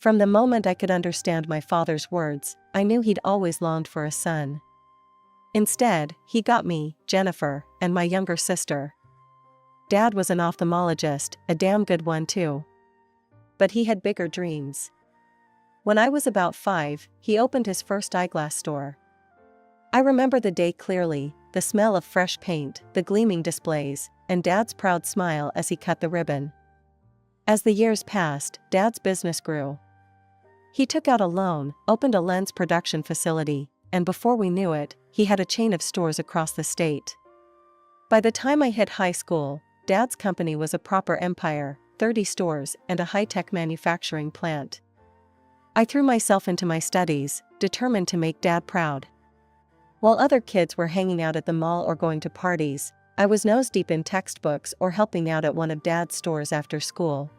From the moment I could understand my father's words, I knew he'd always longed for a son. Instead, he got me, Jennifer, and my younger sister. Dad was an ophthalmologist, a damn good one too. But he had bigger dreams. When I was about 5, he opened his first eyeglass store. I remember the day clearly, the smell of fresh paint, the gleaming displays, and Dad's proud smile as he cut the ribbon. As the years passed, Dad's business grew. He took out a loan, opened a lens production facility, and before we knew it, he had a chain of stores across the state. By the time I hit high school, Dad's company was a proper empire, 30 stores and a high-tech manufacturing plant. I threw myself into my studies, determined to make Dad proud. While other kids were hanging out at the mall or going to parties, I was nose-deep in textbooks or helping out at one of Dad's stores after school.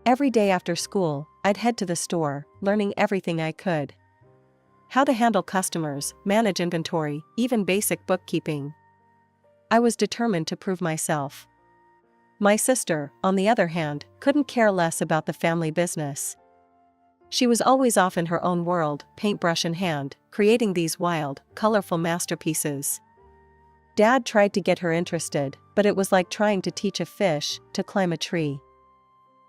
Every day after school, I'd head to the store, learning everything I could. How to handle customers, manage inventory, even basic bookkeeping. I was determined to prove myself. My sister, on the other hand, couldn't care less about the family business. She was always off in her own world, paintbrush in hand, creating these wild, colorful masterpieces. Dad tried to get her interested, but it was like trying to teach a fish to climb a tree.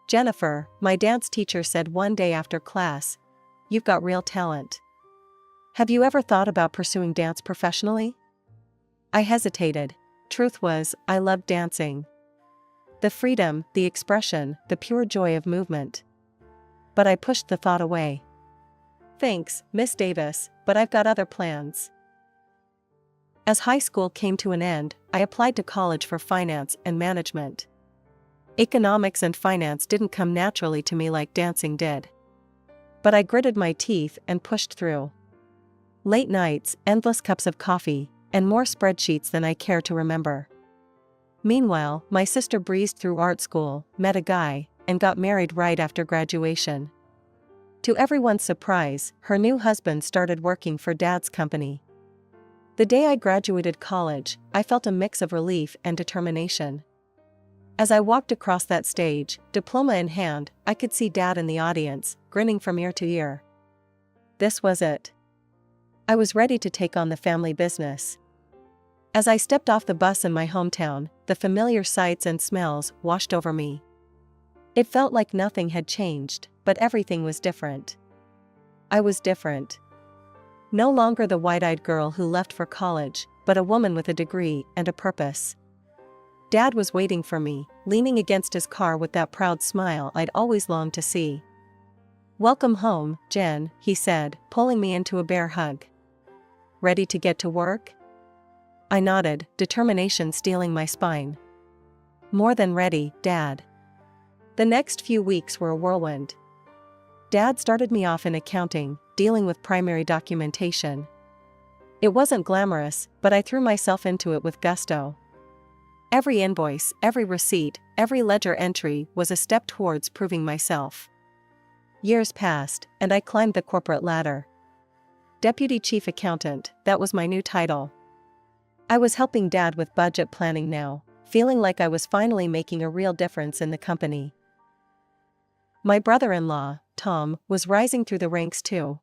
Jennifer, my dance teacher, said one day after class, "You've got real talent. Have you ever thought about pursuing dance professionally?" I hesitated. Truth was, I loved dancing. The freedom, the expression, the pure joy of movement. But I pushed the thought away. "Thanks, Miss Davis, but I've got other plans." As high school came to an end, I applied to college for finance and management. Economics and finance didn't come naturally to me like dancing did. But I gritted my teeth and pushed through. Late nights, endless cups of coffee, and more spreadsheets than I care to remember. Meanwhile, my sister breezed through art school, met a guy, and got married right after graduation. To everyone's surprise, her new husband started working for Dad's company. The day I graduated college, I felt a mix of relief and determination. As I walked across that stage, diploma in hand, I could see Dad in the audience, grinning from ear to ear. This was it. I was ready to take on the family business. As I stepped off the bus in my hometown, the familiar sights and smells washed over me. It felt like nothing had changed, but everything was different. I was different. No longer the wide-eyed girl who left for college, but a woman with a degree and a purpose. Dad was waiting for me, leaning against his car with that proud smile I'd always longed to see. "Welcome home, Jen," he said, pulling me into a bear hug. "Ready to get to work?" I nodded, determination stealing my spine. "More than ready, Dad." The next few weeks were a whirlwind. Dad started me off in accounting, dealing with primary documentation. It wasn't glamorous, but I threw myself into it with gusto. Every invoice, every receipt, every ledger entry was a step towards proving myself. Years passed, and I climbed the corporate ladder. Deputy Chief Accountant, that was my new title. I was helping Dad with budget planning now, feeling like I was finally making a real difference in the company. My brother-in-law, Tom, was rising through the ranks too.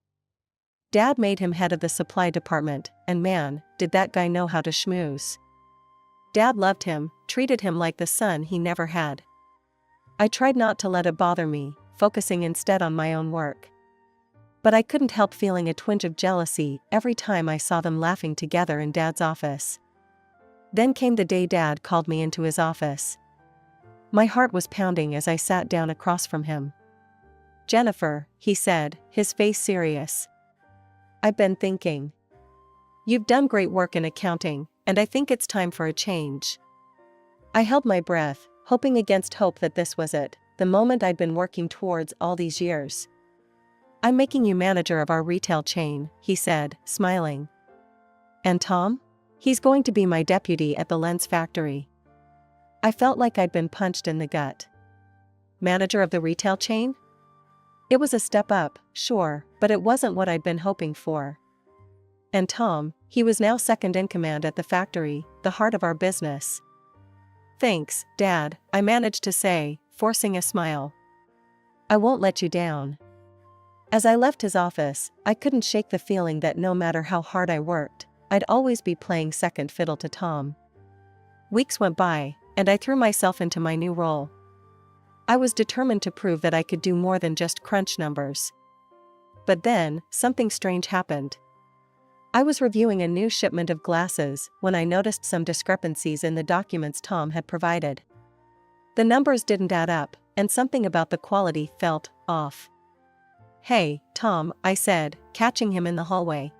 Dad made him head of the supply department, and man, did that guy know how to schmooze. Dad loved him, treated him like the son he never had. I tried not to let it bother me, focusing instead on my own work. But I couldn't help feeling a twinge of jealousy every time I saw them laughing together in Dad's office. Then came the day Dad called me into his office. My heart was pounding as I sat down across from him. "Jennifer," he said, his face serious. "I've been thinking. You've done great work in accounting, and I think it's time for a change." I held my breath, hoping against hope that this was it, the moment I'd been working towards all these years. "I'm making you manager of our retail chain," he said, smiling. "And Tom? He's going to be my deputy at the lens factory." I felt like I'd been punched in the gut. Manager of the retail chain? It was a step up, sure, but it wasn't what I'd been hoping for. And Tom, he was now second in command at the factory, the heart of our business. "Thanks, Dad," I managed to say, forcing a smile. "I won't let you down." As I left his office, I couldn't shake the feeling that no matter how hard I worked, I'd always be playing second fiddle to Tom. Weeks went by, and I threw myself into my new role. I was determined to prove that I could do more than just crunch numbers. But then, something strange happened. I was reviewing a new shipment of glasses when I noticed some discrepancies in the documents Tom had provided. The numbers didn't add up, and something about the quality felt off. "Hey, Tom," I said, catching him in the hallway.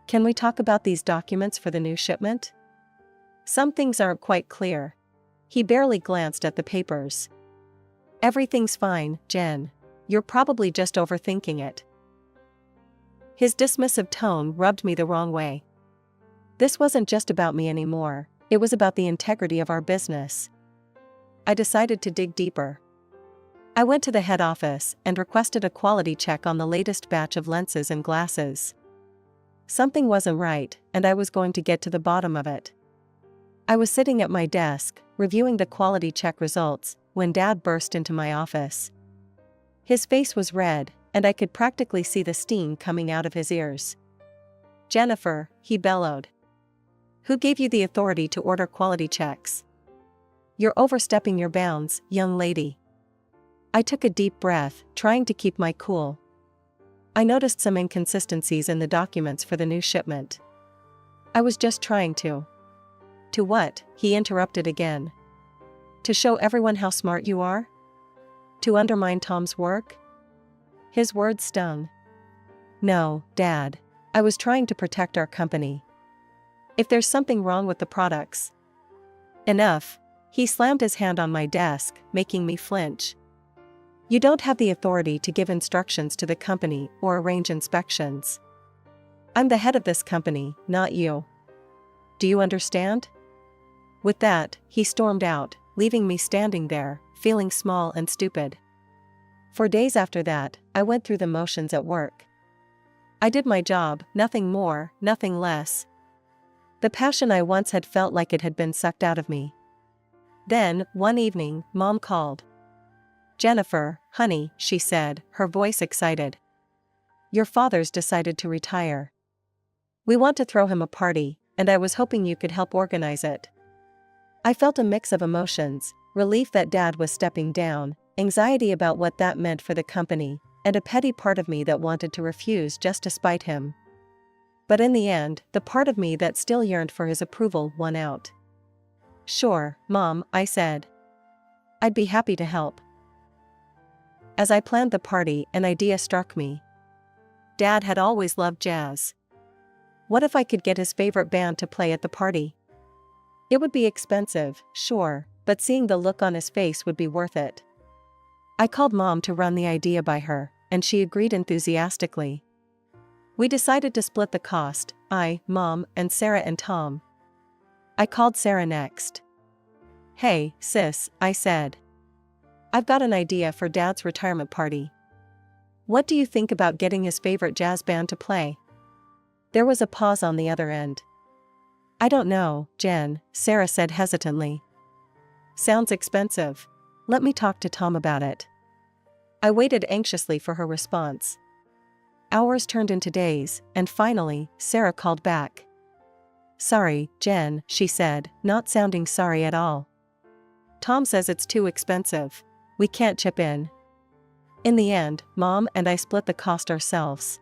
"Can we talk about these documents for the new shipment? Some things aren't quite clear." He barely glanced at the papers. "Everything's fine, Jen. You're probably just overthinking it." His dismissive tone rubbed me the wrong way. This wasn't just about me anymore, it was about the integrity of our business. I decided to dig deeper. I went to the head office and requested a quality check on the latest batch of lenses and glasses. Something wasn't right, and I was going to get to the bottom of it. I was sitting at my desk, reviewing the quality check results, when Dad burst into my office. His face was red, and I could practically see the steam coming out of his ears. "Jennifer," he bellowed. "Who gave you the authority to order quality checks? You're overstepping your bounds, young lady." I took a deep breath, trying to keep my cool. I noticed some inconsistencies in the documents for the new shipment. I was just trying to. "To what?" he interrupted again. "To show everyone how smart you are? To undermine Tom's work?" His words stung. "No, Dad. I was trying to protect our company. If there's something wrong with the products..." "Enough." He slammed his hand on my desk, making me flinch. "You don't have the authority to give instructions to the company or arrange inspections. I'm the head of this company, not you. Do you understand?" With that, he stormed out, leaving me standing there, feeling small and stupid. For days after that, I went through the motions at work. I did my job, nothing more, nothing less. The passion I once had felt like it had been sucked out of me. Then, one evening, Mom called. "Jennifer, honey," she said, her voice excited. "Your father's decided to retire. We want to throw him a party, and I was hoping you could help organize it." I felt a mix of emotions, relief that Dad was stepping down, anxiety about what that meant for the company, and a petty part of me that wanted to refuse just to spite him. But in the end, the part of me that still yearned for his approval won out. "Sure, Mom," I said. "I'd be happy to help." As I planned the party, an idea struck me. Dad had always loved jazz. What if I could get his favorite band to play at the party? It would be expensive, sure, but seeing the look on his face would be worth it. I called Mom to run the idea by her, and she agreed enthusiastically. We decided to split the cost, I, Mom, and Sarah and Tom. I called Sarah next. "Hey, sis," I said. "I've got an idea for Dad's retirement party. What do you think about getting his favorite jazz band to play?" There was a pause on the other end. "I don't know, Jen," Sarah said hesitantly. "Sounds expensive. Let me talk to Tom about it." I waited anxiously for her response. Hours turned into days, and finally, Sarah called back. "Sorry, Jen," she said, not sounding sorry at all. "Tom says it's too expensive. We can't chip in." In the end, Mom and I split the cost ourselves.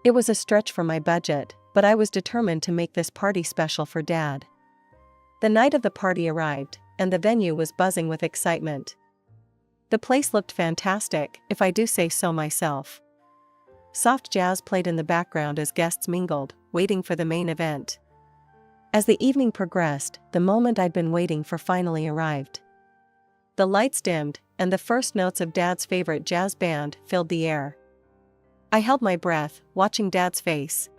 It was a stretch for my budget, but I was determined to make this party special for Dad. The night of the party arrived, and the venue was buzzing with excitement. The place looked fantastic, if I do say so myself. Soft jazz played in the background as guests mingled, waiting for the main event. As the evening progressed, the moment I'd been waiting for finally arrived. The lights dimmed, and the first notes of Dad's favorite jazz band filled the air. I held my breath, watching Dad's face.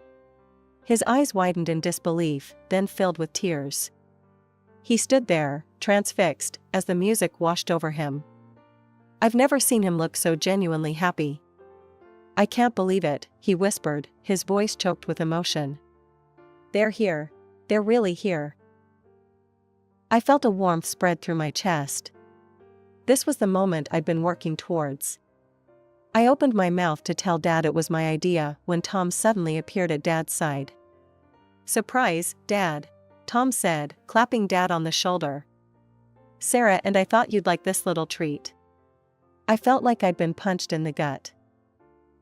His eyes widened in disbelief, then filled with tears. He stood there, transfixed, as the music washed over him. I've never seen him look so genuinely happy. "I can't believe it," he whispered, his voice choked with emotion. "They're here. They're really here." I felt a warmth spread through my chest. This was the moment I'd been working towards. I opened my mouth to tell Dad it was my idea when Tom suddenly appeared at Dad's side. "Surprise, Dad," Tom said, clapping Dad on the shoulder. "Sarah and I thought you'd like this little treat." I felt like I'd been punched in the gut.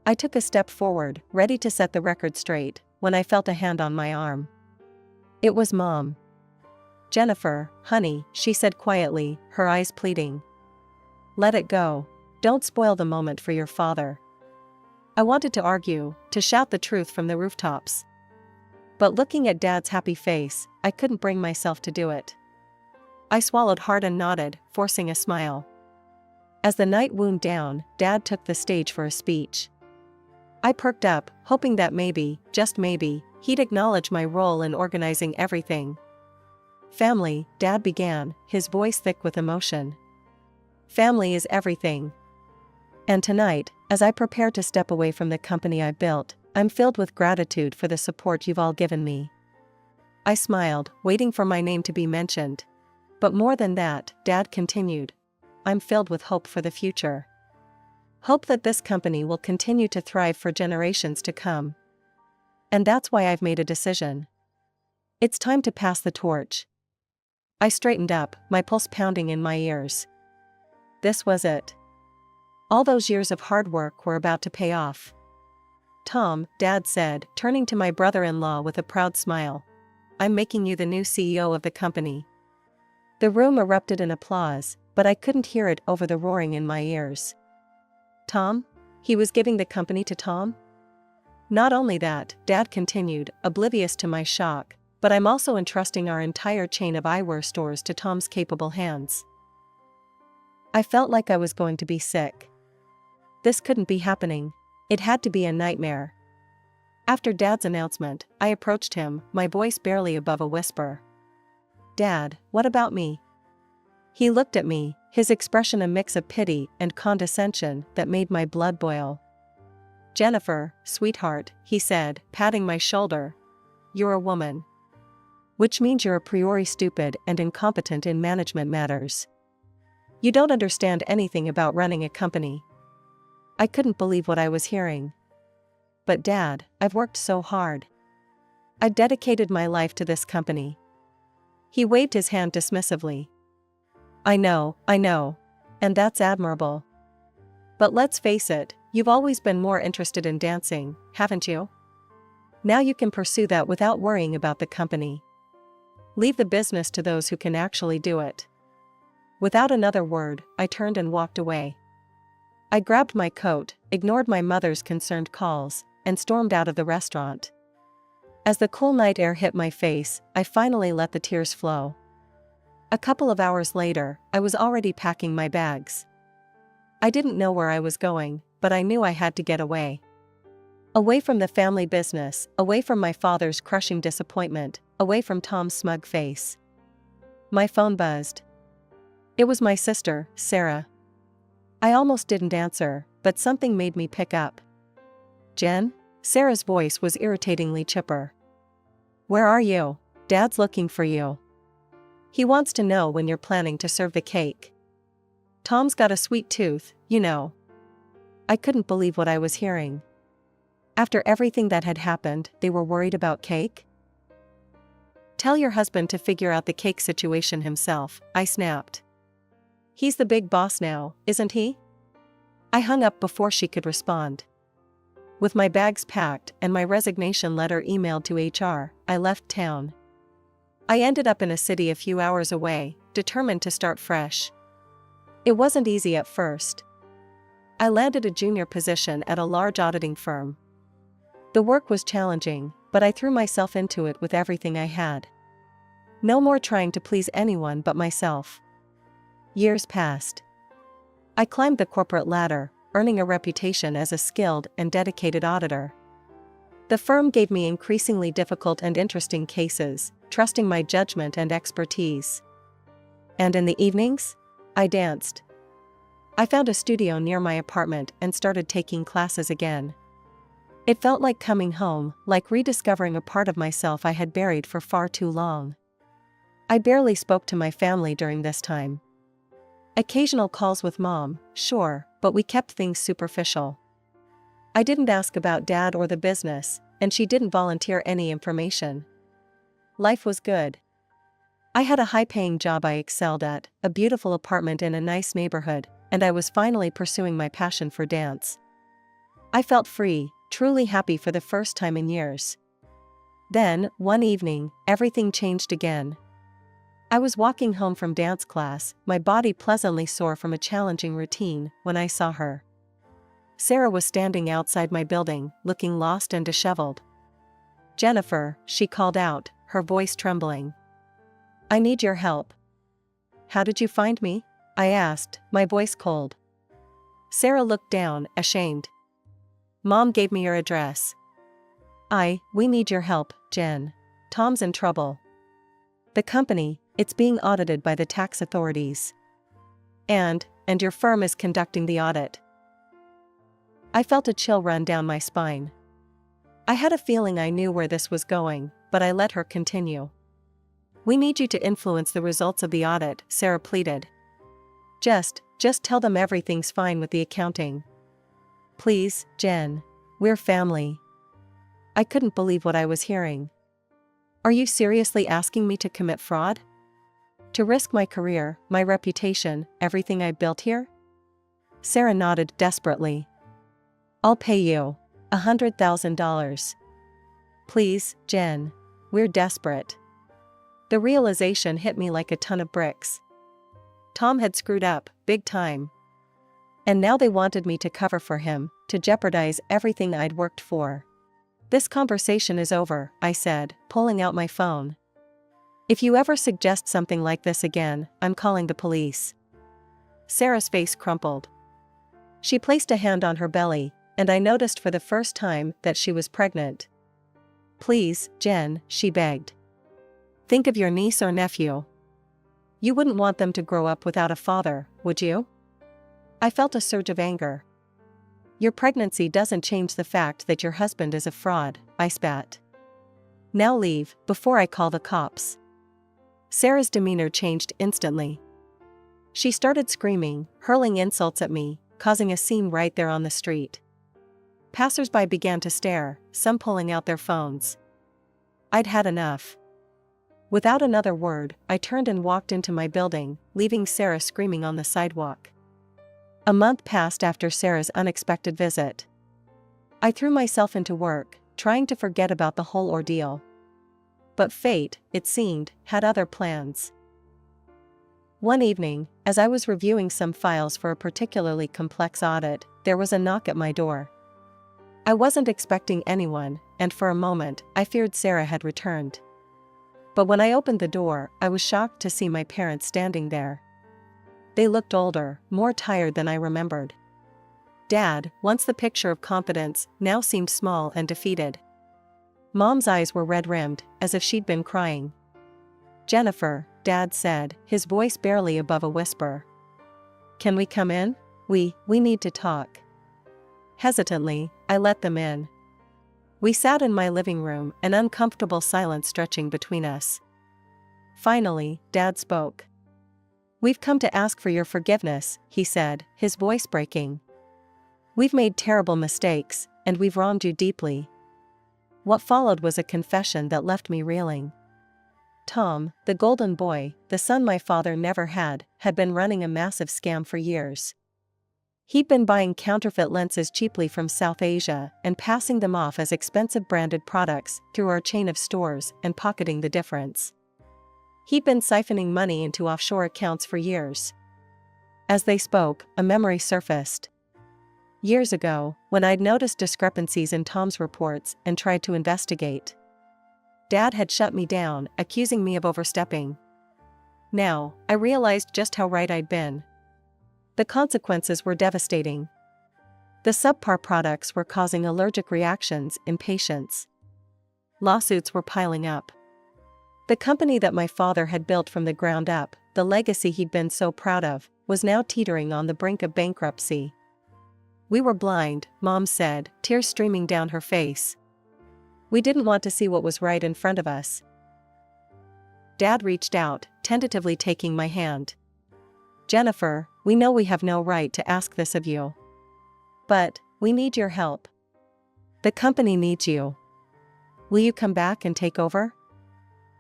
I took a step forward, ready to set the record straight, when I felt a hand on my arm. It was Mom. "Jennifer, honey," she said quietly, her eyes pleading. "Let it go. Don't spoil the moment for your father." I wanted to argue, to shout the truth from the rooftops. But looking at Dad's happy face, I couldn't bring myself to do it. I swallowed hard and nodded, forcing a smile. As the night wound down, Dad took the stage for a speech. I perked up, hoping that maybe, just maybe, he'd acknowledge my role in organizing everything. "Family," Dad began, his voice thick with emotion. "Family is everything. And tonight, as I prepare to step away from the company I built, I'm filled with gratitude for the support you've all given me." I smiled, waiting for my name to be mentioned. "But more than that," Dad continued, "I'm filled with hope for the future. Hope that this company will continue to thrive for generations to come. And that's why I've made a decision. It's time to pass the torch." I straightened up, my pulse pounding in my ears. This was it. All those years of hard work were about to pay off. "Tom," Dad said, turning to my brother-in-law with a proud smile, "I'm making you the new CEO of the company." The room erupted in applause, but I couldn't hear it over the roaring in my ears. Tom? He was giving the company to Tom? "Not only that," Dad continued, oblivious to my shock, "but I'm also entrusting our entire chain of eyewear stores to Tom's capable hands." I felt like I was going to be sick. This couldn't be happening. It had to be a nightmare. After Dad's announcement, I approached him, my voice barely above a whisper. "Dad, what about me?" He looked at me, his expression a mix of pity and condescension that made my blood boil. "Jennifer, sweetheart," he said, patting my shoulder, "you're a woman. Which means you're a priori stupid and incompetent in management matters. You don't understand anything about running a company." I couldn't believe what I was hearing. "But Dad, I've worked so hard. I dedicated my life to this company." He waved his hand dismissively. I know, and that's admirable. But let's face it, you've always been more interested in dancing, haven't you? Now you can pursue that without worrying about the company. Leave the business to those who can actually do it." Without another word, I turned and walked away. I grabbed my coat, ignored my mother's concerned calls, and stormed out of the restaurant. As the cool night air hit my face, I finally let the tears flow. A couple of hours later, I was already packing my bags. I didn't know where I was going, but I knew I had to get away. Away from the family business, away from my father's crushing disappointment, away from Tom's smug face. My phone buzzed. It was my sister, Sarah. I almost didn't answer, but something made me pick up. "Jen?" Sarah's voice was irritatingly chipper. "Where are you? Dad's looking for you. He wants to know when you're planning to serve the cake. Tom's got a sweet tooth, you know." I couldn't believe what I was hearing. After everything that had happened, they were worried about cake? "Tell your husband to figure out the cake situation himself," I snapped. "He's the big boss now, isn't he?" I hung up before she could respond. With my bags packed and my resignation letter emailed to HR, I left town. I ended up in a city a few hours away, determined to start fresh. It wasn't easy at first. I landed a junior position at a large auditing firm. The work was challenging, but I threw myself into it with everything I had. No more trying to please anyone but myself. Years passed. I climbed the corporate ladder, earning a reputation as a skilled and dedicated auditor. The firm gave me increasingly difficult and interesting cases, trusting my judgment and expertise. And in the evenings, I danced. I found a studio near my apartment and started taking classes again. It felt like coming home, like rediscovering a part of myself I had buried for far too long. I barely spoke to my family during this time. Occasional calls with Mom, sure, but we kept things superficial. I didn't ask about Dad or the business, and she didn't volunteer any information. Life was good. I had a high-paying job I excelled at, a beautiful apartment in a nice neighborhood, and I was finally pursuing my passion for dance. I felt free, truly happy for the first time in years. Then, one evening, everything changed again. I was walking home from dance class, my body pleasantly sore from a challenging routine, when I saw her. Sarah was standing outside my building, looking lost and disheveled. "Jennifer," she called out, her voice trembling. "I need your help." "How did you find me?" I asked, my voice cold. Sarah looked down, ashamed. "Mom gave me your address." We need your help, Jen. Tom's in trouble. The company, it's being audited by the tax authorities. And your firm is conducting the audit." I felt a chill run down my spine. I had a feeling I knew where this was going, but I let her continue. "We need you to influence the results of the audit," Sarah pleaded. Just tell them everything's fine with the accounting. "Please, Jen. We're family." I couldn't believe what I was hearing. "Are you seriously asking me to commit fraud? To risk my career, my reputation, everything I built here?" Sarah nodded desperately. "I'll pay you $100,000. Please, Jen. We're desperate." The realization hit me like a ton of bricks. Tom had screwed up, big time. And now they wanted me to cover for him, to jeopardize everything I'd worked for. "This conversation is over," I said, pulling out my phone. "If you ever suggest something like this again, I'm calling the police." Sarah's face crumpled. She placed a hand on her belly, and I noticed for the first time that she was pregnant. "Please, Jen," she begged. "Think of your niece or nephew. You wouldn't want them to grow up without a father, would you?" I felt a surge of anger. "Your pregnancy doesn't change the fact that your husband is a fraud," I spat. "Now leave, before I call the cops." Sarah's demeanor changed instantly. She started screaming, hurling insults at me, causing a scene right there on the street. Passers-by began to stare, some pulling out their phones. I'd had enough. Without another word, I turned and walked into my building, leaving Sarah screaming on the sidewalk. A month passed after Sarah's unexpected visit. I threw myself into work, trying to forget about the whole ordeal. But fate, it seemed, had other plans. One evening, as I was reviewing some files for a particularly complex audit, there was a knock at my door. I wasn't expecting anyone, and for a moment, I feared Sarah had returned. But when I opened the door, I was shocked to see my parents standing there. They looked older, more tired than I remembered. Dad, once the picture of confidence, now seemed small and defeated. Mom's eyes were red-rimmed, as if she'd been crying. "Jennifer," Dad said, his voice barely above a whisper. "Can we come in? We need to talk." Hesitantly, I let them in. We sat in my living room, an uncomfortable silence stretching between us. Finally, Dad spoke. "We've come to ask for your forgiveness," he said, his voice breaking. "We've made terrible mistakes, and we've wronged you deeply." What followed was a confession that left me reeling. Tom, the golden boy, the son my father never had been running a massive scam for years. He'd been buying counterfeit lenses cheaply from South Asia and passing them off as expensive branded products through our chain of stores and pocketing the difference. He'd been siphoning money into offshore accounts for years. As they spoke, a memory surfaced. Years ago, when I'd noticed discrepancies in Tom's reports and tried to investigate. Dad had shut me down, accusing me of overstepping. Now, I realized just how right I'd been. The consequences were devastating. The subpar products were causing allergic reactions in patients. Lawsuits were piling up. The company that my father had built from the ground up, the legacy he'd been so proud of, was now teetering on the brink of bankruptcy. "We were blind," Mom said, tears streaming down her face. "We didn't want to see what was right in front of us." Dad reached out, tentatively taking my hand. "Jennifer, we know we have no right to ask this of you. But we need your help." The company needs you. Will you come back and take over?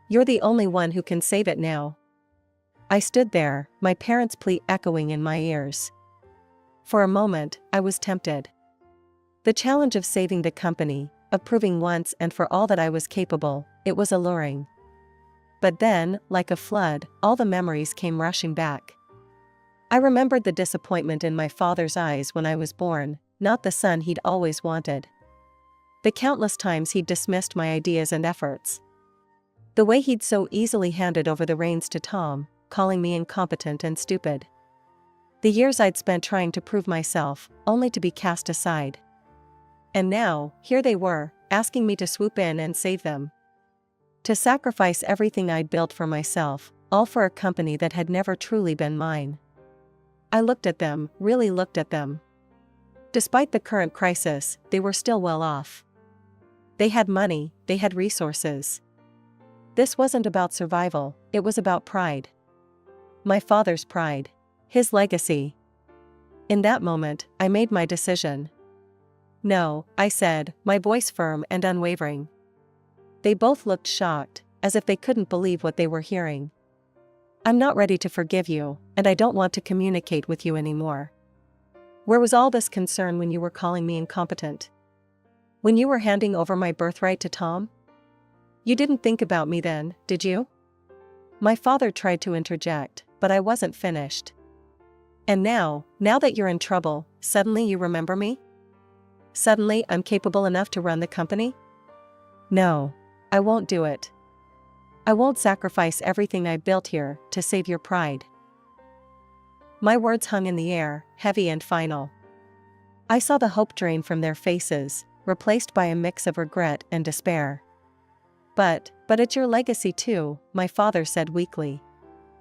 You're the only one who can save it now. I stood there, my parents' plea echoing in my ears. For a moment, I was tempted. The challenge of saving the company, of proving once and for all that I was capable, it was alluring. But then, like a flood, all the memories came rushing back. I remembered the disappointment in my father's eyes when I was born, not the son he'd always wanted. The countless times he'd dismissed my ideas and efforts. The way he'd so easily handed over the reins to Tom, calling me incompetent and stupid. The years I'd spent trying to prove myself, only to be cast aside. And now, here they were, asking me to swoop in and save them. To sacrifice everything I'd built for myself, all for a company that had never truly been mine. I looked at them, really looked at them. Despite the current crisis, they were still well off. They had money, they had resources. This wasn't about survival, it was about pride. My father's pride. His legacy. In that moment, I made my decision. No, I said, my voice firm and unwavering. They both looked shocked, as if they couldn't believe what they were hearing. I'm not ready to forgive you, and I don't want to communicate with you anymore. Where was all this concern when you were calling me incompetent? When you were handing over my birthright to Tom? You didn't think about me then, did you? My father tried to interject, but I wasn't finished. And now that you're in trouble, suddenly you remember me? Suddenly I'm capable enough to run the company? No, I won't do it. I won't sacrifice everything I built here to save your pride. My words hung in the air, heavy and final. I saw the hope drain from their faces, replaced by a mix of regret and despair. But it's your legacy too, my father said weakly.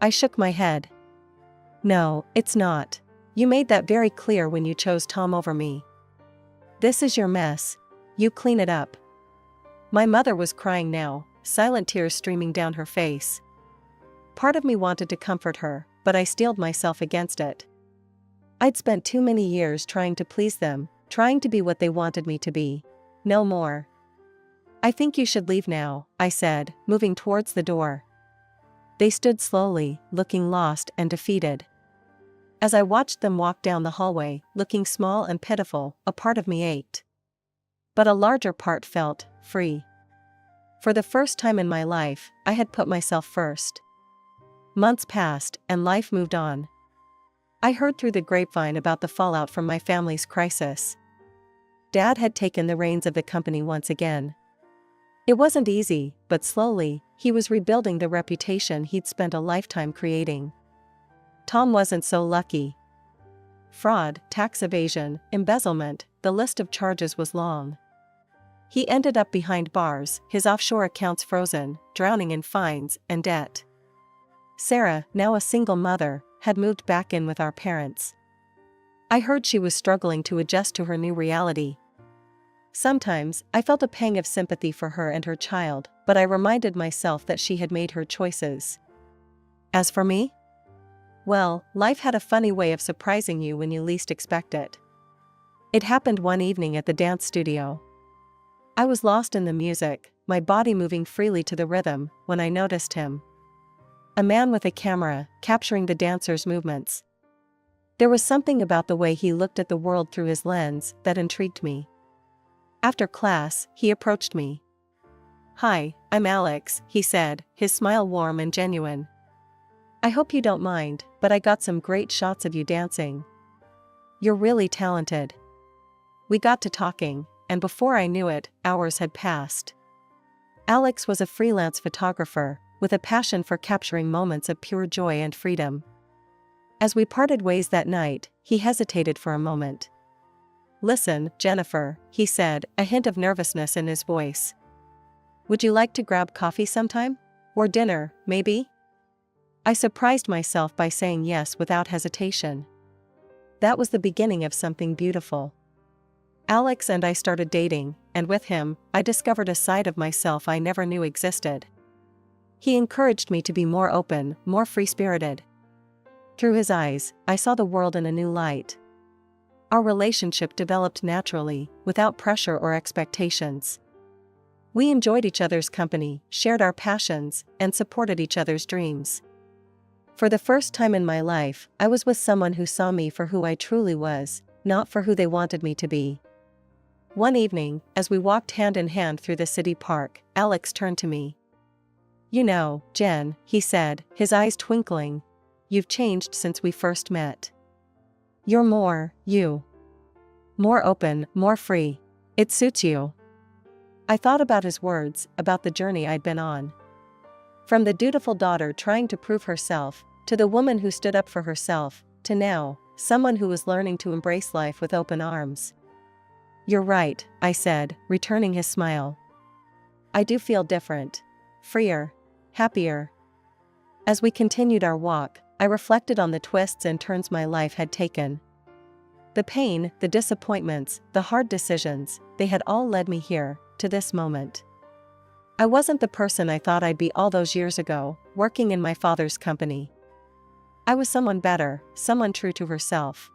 I shook my head. No, it's not. You made that very clear when you chose Tom over me. This is your mess. You clean it up. My mother was crying now, silent tears streaming down her face. Part of me wanted to comfort her, but I steeled myself against it. I'd spent too many years trying to please them, trying to be what they wanted me to be. No more. I think you should leave now, I said, moving towards the door. They stood slowly, looking lost and defeated. As I watched them walk down the hallway, looking small and pitiful, a part of me ached. But a larger part felt free. For the first time in my life, I had put myself first. Months passed, and life moved on. I heard through the grapevine about the fallout from my family's crisis. Dad had taken the reins of the company once again. It wasn't easy, but slowly, he was rebuilding the reputation he'd spent a lifetime creating. Tom wasn't so lucky. Fraud, tax evasion, embezzlement, the list of charges was long. He ended up behind bars, his offshore accounts frozen, drowning in fines and debt. Sarah, now a single mother, had moved back in with our parents. I heard she was struggling to adjust to her new reality. Sometimes, I felt a pang of sympathy for her and her child, but I reminded myself that she had made her choices. As for me? Well, life had a funny way of surprising you when you least expect it. It happened one evening at the dance studio. I was lost in the music, my body moving freely to the rhythm, when I noticed him. A man with a camera, capturing the dancers' movements. There was something about the way he looked at the world through his lens that intrigued me. After class, he approached me. "Hi, I'm Alex," he said, his smile warm and genuine. "I hope you don't mind, but I got some great shots of you dancing. You're really talented." We got to talking, and before I knew it, hours had passed. Alex was a freelance photographer, with a passion for capturing moments of pure joy and freedom. As we parted ways that night, he hesitated for a moment. "Listen, Jennifer," he said, a hint of nervousness in his voice. "Would you like to grab coffee sometime? Or dinner, maybe?" I surprised myself by saying yes without hesitation. That was the beginning of something beautiful. Alex and I started dating, and with him, I discovered a side of myself I never knew existed. He encouraged me to be more open, more free-spirited. Through his eyes, I saw the world in a new light. Our relationship developed naturally, without pressure or expectations. We enjoyed each other's company, shared our passions, and supported each other's dreams. For the first time in my life, I was with someone who saw me for who I truly was, not for who they wanted me to be. One evening, as we walked hand in hand through the city park, Alex turned to me. "You know, Jen," he said, his eyes twinkling, "you've changed since we first met. You're more, you. More open, more free. It suits you." I thought about his words, about the journey I'd been on. From the dutiful daughter trying to prove herself, to the woman who stood up for herself, to now, someone who was learning to embrace life with open arms. "You're right," I said, returning his smile. "I do feel different. Freer. Happier." As we continued our walk, I reflected on the twists and turns my life had taken. The pain, the disappointments, the hard decisions, they had all led me here, to this moment. I wasn't the person I thought I'd be all those years ago, working in my father's company. I was someone better, someone true to herself.